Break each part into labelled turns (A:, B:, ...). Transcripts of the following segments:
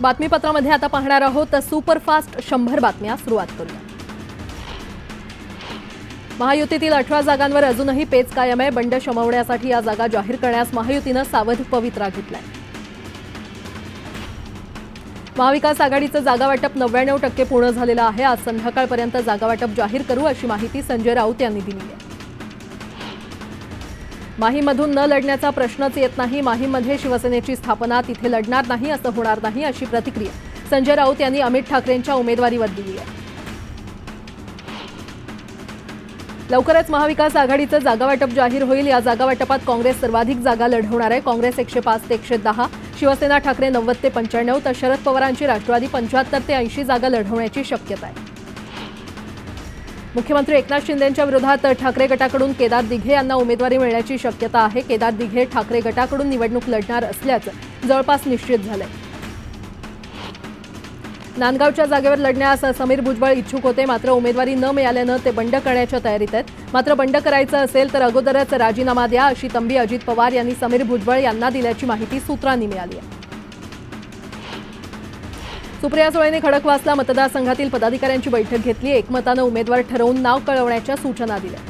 A: बातमीपत्रामध्ये आता पाहणार आहोत सुपरफास्ट 100 बातम्या सुरुवात करूया। महायुतीतील 18 जागांवर अजूनही पेच कायम आहे। बंड शमवण्यासाठी या जागा जाहीर करण्यास महायुतीनं सावध पवित्रा घेतलाय। महाविकास आघाडीचं जागा वाटप 99% पूर्ण झालेलं आहे। आज संध्याकाळपर्यंत जागा वाटप जाहीर करू अशी माहिती संजय राऊत यांनी दिली आहे। माहीमधून न लढण्याचा प्रश्नच येत नाही। माहीमध्ये शिवसेनेची स्थापना, तिथे लढणार नाही असं होणार नाही अशी प्रतिक्रिया संजय राऊत यांनी अमित ठाकरेंच्या उमेदवारीवर दिली आहे। लवकरच महाविकास आघाडीचं जागा वाटप जाहीर होईल। या जागा वाटपात काँग्रेस सर्वाधिक जागा लढवणार आहे। काँग्रेस 105 ते 110, शिवसेना ठाकरे 90 ते 95 तर शरद पवारांची राष्ट्रवादी 75 ते 80 जागा लढवण्याची शक्यता आहे। मुख्यमंत्री एकनाथ शिंदेंच्या विरोधात ठाकरे गटाकडून केदार दिघे यांना उमेदवारी मिळण्याची शक्यता आहे। केदार दिघे ठाकरे गटाकडून निवडणूक लढणार असल्याचं जवळपास निश्चित झालंय। नांदगावच्या जागेवर लढण्यास समीर भुजबळ इच्छुक होते, मात्र उमेदवारी न मिळाल्यानं ते बंड करण्याच्या तयारीत आहेत। मात्र बंड करायचं असेल तर अगोदरच राजीनामा द्या अशी तंबी अजित पवार यांनी समीर भुजबळ यांना दिल्याची माहिती सूत्रांनी मिळाली आहे। सुप्रिया सुळेंनी खडकवासला मतदारसंघातील पदाधिकाऱ्यांची बैठक घेतली। एकमतानं उमेदवार ठरवून नाव कळवण्याच्या सूचना दिल्या।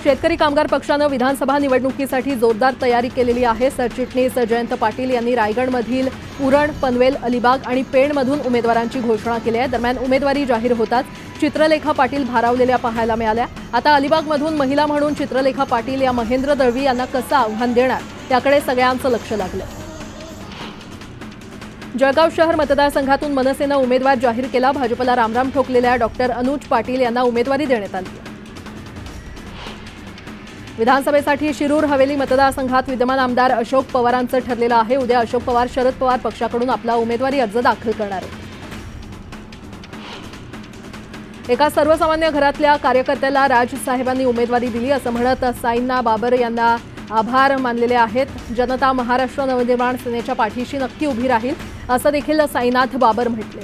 A: शेतकरी कामगार पक्षानं विधानसभा निवडणुकीसाठी जोरदार तयारी केलेली आहे। सरचिटणीस जयंत पाटील यांनी रायगडमधील उरण, पनवेल, अलिबाग आणि पेणमधून उमेदवारांची घोषणा केली आहे। दरम्यान उमेदवारी जाहीर होताच चित्रलेखा पाटील भारावलेल्या पाहायला मिळाल्या। आता अलिबागमधून महिला म्हणून चित्रलेखा पाटील या महेंद्र दळवी यांना कसं आव्हान देणार त्याकडे सगळ्यांचं लक्ष लागलं। जळगाव शहर मतदारसंघातून मनसेनं उमेदवार जाहीर केला। भाजपला रामराम ठोकलेल्या डॉक्टर अनुज पाटील यांना उमेदवारी देण्यात आली आहे। विधानसभेसाठी शिरूर हवेली मतदारसंघात विद्यमान आमदार अशोक पवारांचं ठरलेलं आहे। उद्या अशोक पवार शरद पवार पक्षाकडून आपला उमेदवारी अर्ज दाखल करणार आहेत। एका सर्वसामान्य घरातल्या कार्यकर्त्याला राजसाहेबांनी उमेदवारी दिली असं म्हणत साईंना बाबर यांना आभार मानलेले आहेत। जनता महाराष्ट्र नवनिर्माण सेनेच्या पाठीशी नक्की उभी राहील असं देखील साईनाथ बाबर म्हटले।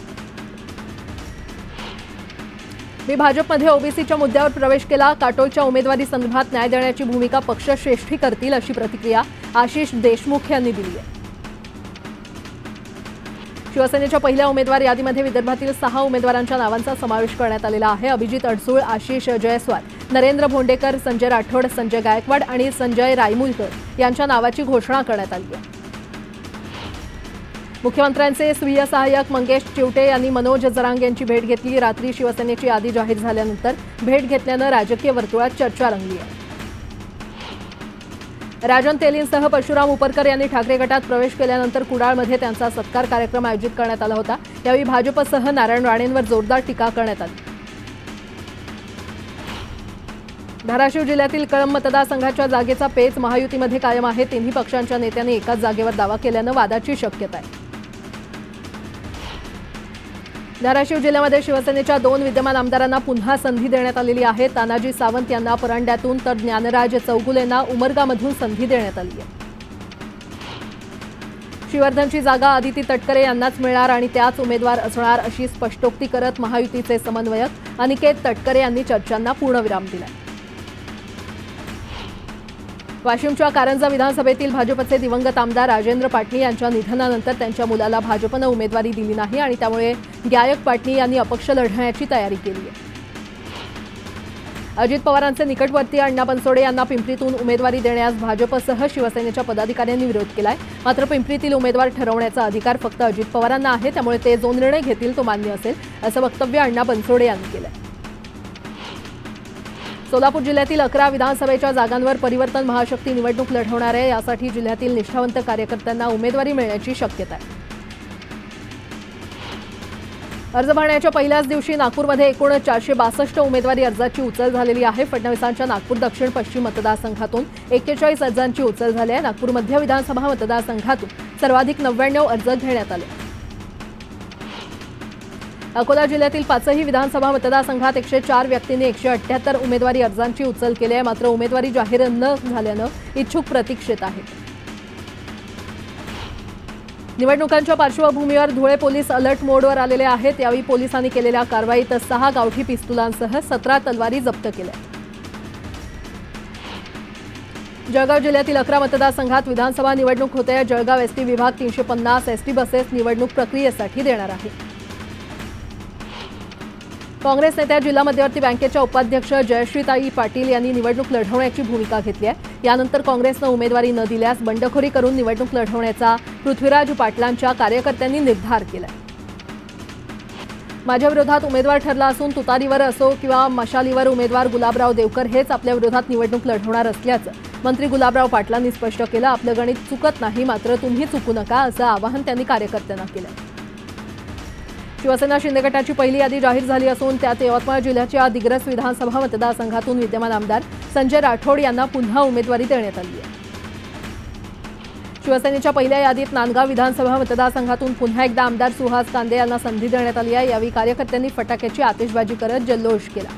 A: मी भाजपमध्ये ओबीसीच्या मुद्द्यावर प्रवेश केला। काटोलच्या उमेदवारी संदर्भात न्याय देण्याची भूमिका पक्षश्रेष्ठी करतील अशी प्रतिक्रिया आशिष देशमुख यांनी दिली आहे। शिवसेनेच्या पहिल्या उमेदवार यादीमध्ये विदर्भातील 6 उमेदवारांच्या नावांचा समावेश करण्यात आलेला आहे। अभिजित अडसूळ, आशिष जयस्वाल, नरेंद्र भोंडेकर, संजय राठोड, संजय गायकवाड आणि संजय रायमुलकर यांच्या नावाची घोषणा करण्यात आली आहे। मुख्यमंत्र्यांचे स्वीय सहाय्यक मंगेश चिवटे यांनी मनोज जरांगे यांची भेट घेतली। रात्री शिवसेनेची यादी जाहीर झाल्यानंतर भेट घेतल्यानं राजकीय वर्तुळात चर्चा रंगली आहे। राजन तेलींसह परशुराम उपरकर यांनी ठाकरे गटात प्रवेश केल्यानंतर कुडाळमध्ये त्यांचा सत्कार कार्यक्रम आयोजित करण्यात आला होता। यावेळी भाजपसह नारायण राणेंवर जोरदार टीका करण्यात आली। धाराशिव जिल्ह्यातील कळंब मतदारसंघाच्या जागेचा पेच महायुतीमध्ये कायम आहे। तिन्ही पक्षांच्या नेत्यांनी एकाच जागेवर दावा केल्यानं वादाची शक्यता आहे। धाराशिव जिल्ह्यामध्ये शिवसेनेच्या 2 विद्यमान आमदारांना पुन्हा संधी देण्यात आलेली आहे। तानाजी सावंत यांना परांड्यातून तर ज्ञानराज चौगुलेंना उमरगामधून संधी देण्यात आली आहे। श्रीवर्धनची जागा आदिती तटकरे यांनाच मिळणार आणि त्याच उमेदवार असणार अशी स्पष्टोक्ती करत महायुतीचे समन्वयक अनिकेत तटकरे यांनी चर्चांना पूर्णविराम दिला। वाशिमच्या कारंजा विधानसभेतील भाजपचे दिवंगत आमदार राजेंद्र पाटणी यांच्या निधनानंतर त्यांच्या मुलाला भाजपनं उमेदवारी दिली नाही आणि त्यामुळे गायक पाटणी यांनी अपक्ष लढण्याची तयारी केली आहे। अजित पवारांचे निकटवर्तीय अण्णा बनसोडे यांना पिंपरीतून उमेदवारी देण्यास भाजपसह शिवसेनेच्या पदाधिकाऱ्यांनी विरोध केलाय। मात्र पिंपरीतील उमेदवार ठरवण्याचा अधिकार फक्त अजित पवारांना आहे, त्यामुळे ते जो निर्णय घेतील तो मान्य असेल असं वक्तव्य अण्णा बनसोडे यांनी केलंय। सोलापूर जिल्ह्यातील 11 विधानसभेच्या जागांवर परिवर्तन महाशक्ती निवडणूक लढवणार आहे। यासाठी जिल्ह्यातील निष्ठावंत कार्यकर्त्यांना उमेदवारी मिळण्याची शक्यता आहे। अर्ज भरण्याच्या पहिल्याच दिवशी नागपूरमध्ये एकूण 462 उमेदवारी अर्जाची उचल झालेली आहे। फडणवीसांच्या नागपूर दक्षिण पश्चिम मतदारसंघातून 41 अर्जांची उचल झाली आहे। नागपूर मध्य विधानसभा मतदारसंघातून सर्वाधिक 99 अर्ज घेण्यात आले। अकोला जिल्ह्यातील 5ही विधानसभा मतदारसंघात 104 व्यक्तींनी 178 उमेदवारी अर्जांची उचल केली आहे। मात्र उमेदवारी जाहीर न झाल्यानं इच्छुक प्रतीक्षेत आहेत। निवडणुकांच्या पार्श्वभूमीवर धुळे पोलीस अलर्ट मोडवर आलेले आहेत। यावेळी पोलिसांनी केलेल्या कारवाईत 6 गावठी पिस्तुलांसह 17 तलवारी जप्त केल्या। जळगाव जिल्ह्यातील 11 मतदारसंघात विधानसभा निवडणूक होते। जळगाव एसटी विभाग 350 एसटी बसेस निवडणूक प्रक्रियेसाठी देणार आहे। काँग्रेस नेत्या जिल्हा मध्यवर्ती बँकेच्या उपाध्यक्ष जयश्रीताई पाटील यांनी निवडणूक लढवण्याची भूमिका घेतली आहे। यानंतर काँग्रेसनं उमेदवारी न दिल्यास बंडखोरी करून निवडणूक लढवण्याचा पृथ्वीराज पाटलांच्या कार्यकर्त्यांनी निर्धार केलाय। माझ्या विरोधात उमेदवार ठरला असून तुतारीवर असो किंवा मशालीवर उमेदवार गुलाबराव देवकर हेच आपल्या विरोधात निवडणूक लढवणार असल्याचं मंत्री गुलाबराव पाटलांनी स्पष्ट केलं। आपलं गणित चुकत नाही, मात्र तुम्ही चुकू नका असं आवाहन त्यांनी कार्यकर्त्यांना केलं। शिवसेना शिंदे गटाची पहिली यादी जाहीर झाली असून त्यात यवतमाळ जिल्ह्याच्या दिग्रस विधानसभा मतदारसंघातून विद्यमान आमदार संजय राठोड यांना पुन्हा उमेदवारी देण्यात आली आहे। शिवसेनेच्या पहिल्या यादीत नांदगाव विधानसभा मतदारसंघातून पुन्हा एकदा आमदार सुहास कांदे यांना संधी देण्यात आली आहे। यावेळी कार्यकर्त्यांनी फटाक्याची आतिषबाजी करत जल्लोष केला।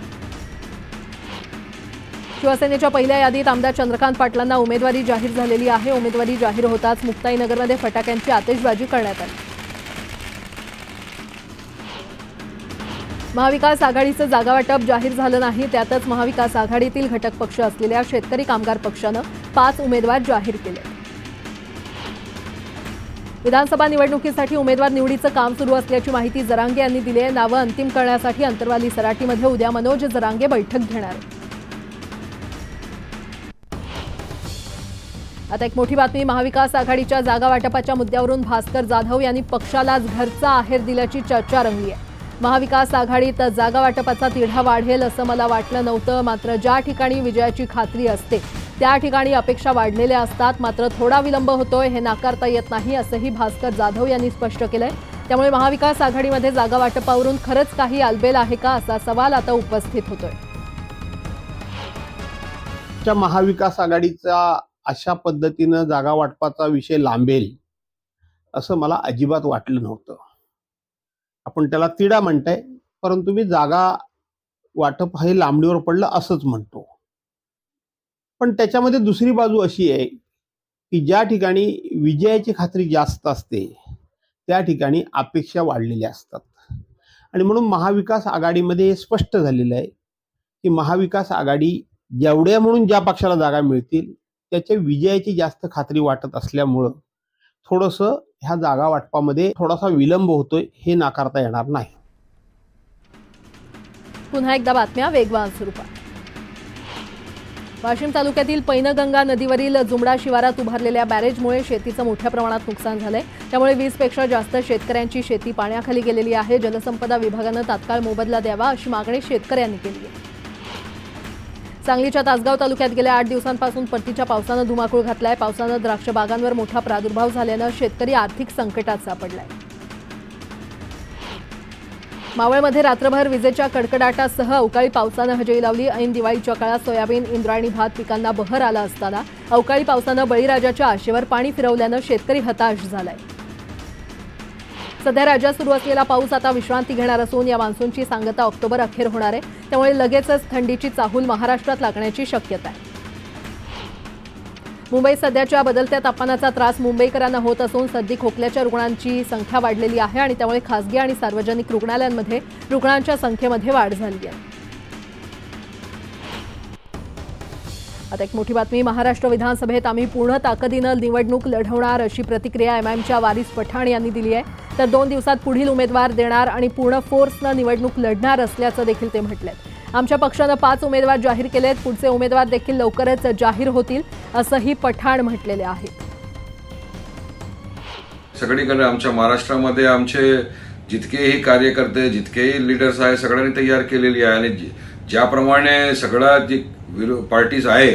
A: शिवसेनेच्या पहिल्या यादीत आमदार चंद्रकांत पाटलांना उमेदवारी जाहीर झालेली आहे। उमेदवारी जाहीर होताच मुक्ताईनगरमध्ये फटाक्यांची आतिषबाजी करण्यात आली। महाविकास आघाडीचं जागावाटप जाहीर झालं नाही, त्यातच महाविकास आघाडीतील घटक पक्ष असलेल्या शेतकरी कामगार पक्षानं 5 उमेदवार जाहीर केले। विधानसभा निवडणुकीसाठी उमेदवार निवडीचं काम सुरू असल्याची माहिती जरांगे यांनी दिली आहे। नावं अंतिम करण्यासाठी अंतरवाली सराटीमध्ये उद्या मनोज जरांगे बैठक घेणार आहेत। आता एक मोठी बातमी, महाविकास आघाडीच्या जागा वाटपाच्या मुद्द्यावरून भास्कर जाधव यांनी पक्षालाच घरचा आहेर दिल्याची चर्चा रंगली आहे। महाविकास आघाडीत जागा वाटपाचा तिढा वाढेल असं मला वाटलं नव्हतं, मात्र ज्या ठिकाणी विजयाची खात्री असते त्या ठिकाणी अपेक्षा वाढलेल्या असतात, मात्र थोडा विलंब होतोय हे नाकारता येत नाही असंही भास्कर जाधव यांनी स्पष्ट केलंय। त्यामुळे महाविकास आघाडीमध्ये जागा वाटपावरून खरंच काही आलबेल आहे का असा सवाल आता उपस्थित होतोय।
B: महाविकास आघाडीचा अशा पद्धतीनं जागा वाटपाचा विषय लांबेल असं मला अजिबात वाटलं नव्हतं। आपण त्याला तिढा म्हणताय, परंतु मी जागा वाटप हे लांबणीवर पडलं असंच म्हणतो। पण त्याच्यामध्ये दुसरी बाजू अशी आहे की ज्या ठिकाणी विजयाची खात्री जास्त असते त्या ठिकाणी अपेक्षा वाढलेल्या असतात, आणि म्हणून महाविकास आघाडीमध्ये हे स्पष्ट झालेलं आहे की महाविकास आघाडी जेवढ्या म्हणून ज्या पक्षाला जागा मिळतील त्याच्या विजयाची जास्त खात्री वाटत असल्यामुळं थोडंसं ह्या जागा वाटपामध्ये थोडासा विलंब होतोय हे नाकारता येणार नाही।
A: पुन्हा एकदा बातम्या वेगवान स्वरूपात। वाशिम तालुक्यातील पैनगंगा नदीवरील जुमडा शिवारात उभारलेल्या बॅरेजमुळे शेतीचं मोठ्या प्रमाणात नुकसान झालंय। त्यामुळे 20 पेक्षा जास्त शेतकऱ्यांची शेती पाण्याखाली गेलेली आहे। जलसंपदा विभागानं तात्काळ मोबदला द्यावा अशी मागणी शेतकऱ्यांनी केली आहे। सांगलीच्या तासगाव तालुक्यात गेल्या 8 दिवसांपासून परतीच्या पावसानं धुमाकूळ घातलाय। पावसानं द्राक्ष बागांवर मोठा प्रादुर्भाव झाल्यानं शेतकरी आर्थिक संकटात सापडलाय। मावळमध्ये रात्रभर विजेच्या कडकडाटासह अवकाळी पावसानं हजेरी लावली। ऐन दिवाळीच्या काळात सोयाबीन, इंद्रायणी भात पिकांना बहर आला असताना अवकाळी पावसानं बळीराजाच्या आशेवर पाणी फिरवल्यानं शेतकरी हताश झालाय। सध्या राज्यात सुरू असलेला पाऊस आता विश्रांती घेणार असून या मान्सूनची सांगता ऑक्टोबर अखेर होणार आहे। त्यामुळे लगेचच थंडीची चाहूल महाराष्ट्रात लागण्याची शक्यता आहे। मुंबईत सध्याच्या बदलत्या तापमानाचा त्रास मुंबईकरांना होत असून सर्दी खोकल्याच्या रुग्णांची संख्या वाढलेली आहे आणि त्यामुळे खासगी आणि सार्वजनिक रुग्णालयांमध्ये रुग्णांच्या संख्येमध्ये वाढ झाली आहे। आता एक मोठी बातमी, महाराष्ट्र विधानसभेत आम्ही पूर्ण ताकदीनं निवडणूक लढवणार अशी प्रतिक्रिया एमआयएमच्या वारिस पठाण यांनी दिली आहे। तर 2 दिवसात पुढील उमेदवार देणार आणि पूर्ण फोर्सनं निवडणूक लढणार असल्याचं देखील ते म्हटलंय। आमच्या पक्षानं 5 उमेदवार जाहीर केलेत, पुढचे उमेदवार देखील लवकरच जाहीर होतील असंही पठाण म्हटलेले आहे।
C: सगळीकडे आमच्या महाराष्ट्रामध्ये आमचे जितकेही कार्यकर्ते, जितकेही लीडर्स आहे सगळ्यांनी तयार केलेली आहे, आणि ज्याप्रमाणे सगळ्या जी पार्टीज आहे,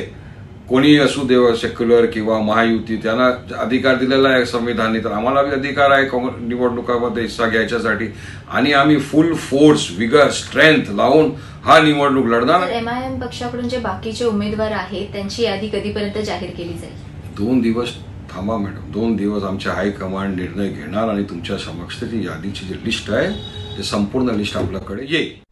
C: कोणी असू देव, सेक्युलर किंवा महायुती, त्यांना अधिकार दिलेला आहे संविधानाने, तर आम्हाला भी अधिकार आहे निवडणुकामध्ये हिस्सा घ्यायच्यासाठी, आणि आम्ही फुल फोर्स, विगर, स्ट्रेंथ लावून हा निवडणूक लढणार।
D: एमआयएम पक्षाकडून जे बाकीचे उमेदवार आहेत त्यांची यादी कधीपर्यंत जाहीर केली जाईल?
C: 2 दिवस थांबा मॅडम, 2 दिवस आमच्या हायकमांड निर्णय घेणार आणि तुमच्या समक्ष ती यादीची जी लिस्ट आहे ते संपूर्ण लिस्ट आपल्याकडे येईल।